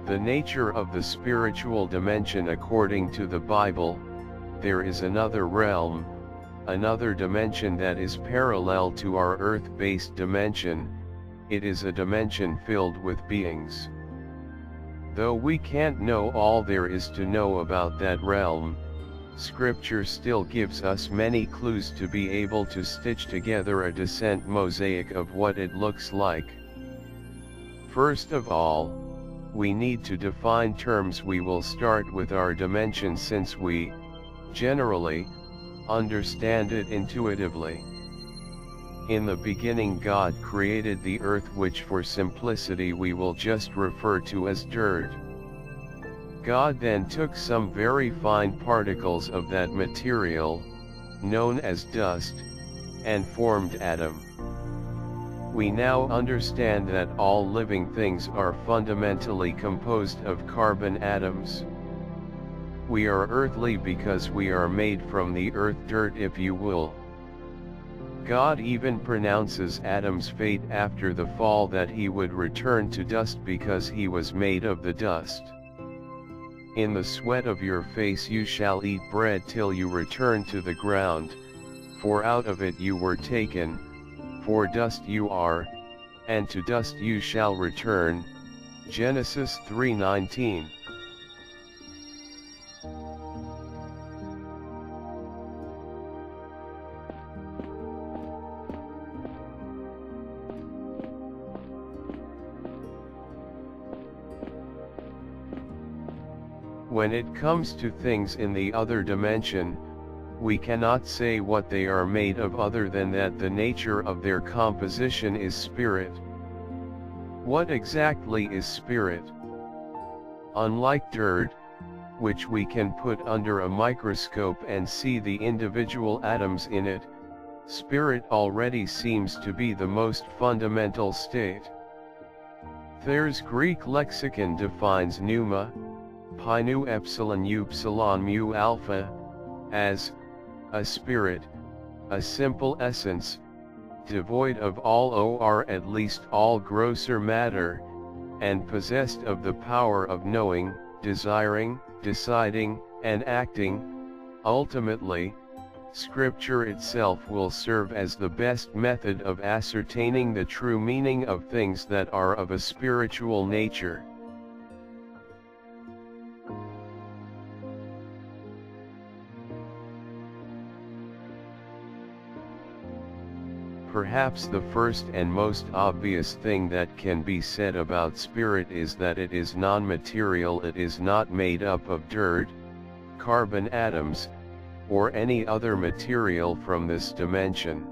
The nature of the spiritual dimension according to the Bible, there is another realm, another dimension that is parallel to our earth-based dimension. It is a dimension filled with beings. Though we can't know all there is to know about that realm, Scripture still gives us many clues to be able to stitch together a descent mosaic of what it looks like. First of all, we need to define terms. We will start with our dimension since we, generally, understand it intuitively. In the beginning God created the earth, which for simplicity we will just refer to as dirt. God then took some very fine particles of that material, known as dust, and formed Adam. We now understand that all living things are fundamentally composed of carbon atoms. We are earthly because we are made from the earth dirt, if you will. God even pronounces Adam's fate after the fall that he would return to dust because he was made of the dust. In the sweat of your face you shall eat bread till you return to the ground, for out of it you were taken, for dust you are, and to dust you shall return. Genesis 3:19. When it comes to things in the other dimension, we cannot say what they are made of other than that the nature of their composition is spirit. What exactly is spirit? Unlike dirt, which we can put under a microscope and see the individual atoms in it, spirit already seems to be the most fundamental state. Thayer's Greek lexicon defines pneuma, pi nu epsilon upsilon mu alpha, as a spirit, a simple essence, devoid of all or at least all grosser matter, and possessed of the power of knowing, desiring, deciding, and acting. Ultimately, Scripture itself will serve as the best method of ascertaining the true meaning of things that are of a spiritual nature. Perhaps the first and most obvious thing that can be said about spirit is that it is non-material. It is not made up of dirt, carbon atoms, or any other material from this dimension.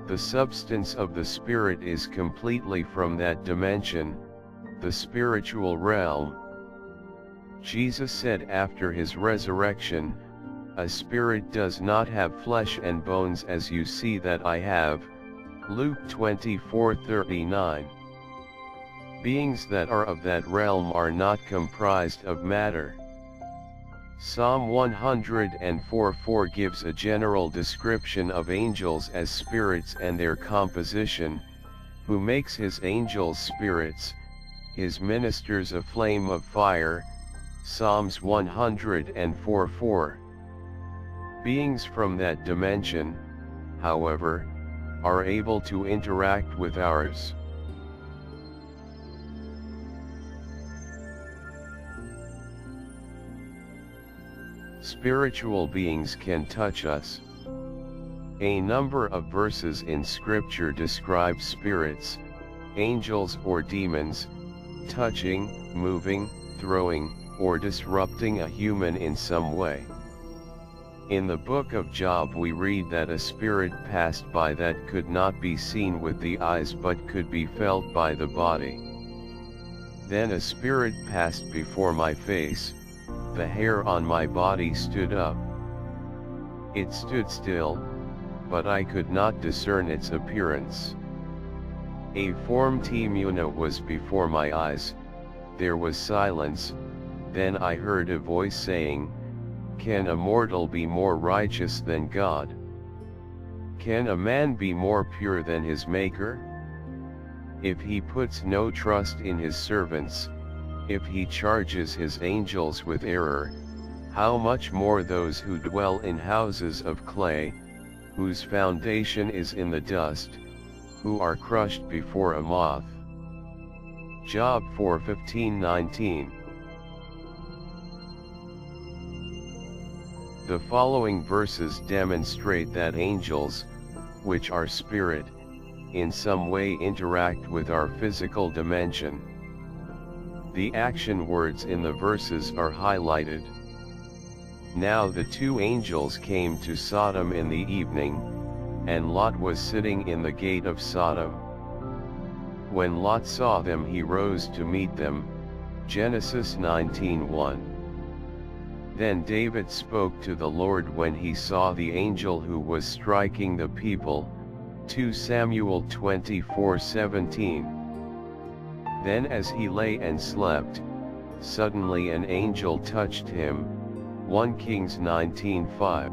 The substance of the spirit is completely from that dimension, the spiritual realm. Jesus said after his resurrection, "A spirit does not have flesh and bones as you see that I have." Luke 24:39. Beings that are of that realm are not comprised of matter. Psalm 104:4 gives a general description of angels as spirits and their composition, who makes his angels spirits, his ministers a flame of fire. Psalms 104:4. Beings from that dimension, however, are able to interact with ours. Spiritual beings can touch us. A number of verses in Scripture describe spirits, angels or demons, touching, moving, throwing, or disrupting a human in some way. In the book of Job we read that a spirit passed by that could not be seen with the eyes but could be felt by the body. Then a spirit passed before my face, the hair on my body stood up. It stood still, but I could not discern its appearance. A form Timuna was before my eyes, there was silence, then I heard a voice saying, "Can a mortal be more righteous than God? Can a man be more pure than his Maker? If he puts no trust in his servants, If he charges his angels with error, how much more those who dwell in houses of clay, whose foundation is in the dust, who are crushed before a moth. Job 4:15-19. The following verses demonstrate that angels, which are spirit, in some way interact with our physical dimension. The action words in the verses are highlighted. Now the two angels came to Sodom in the evening, and Lot was sitting in the gate of Sodom. When Lot saw them, he rose to meet them. Genesis 19:1. Then David spoke to the Lord when he saw the angel who was striking the people. 2 Samuel 24:17. Then as he lay and slept, suddenly an angel touched him. 1 Kings 19:5.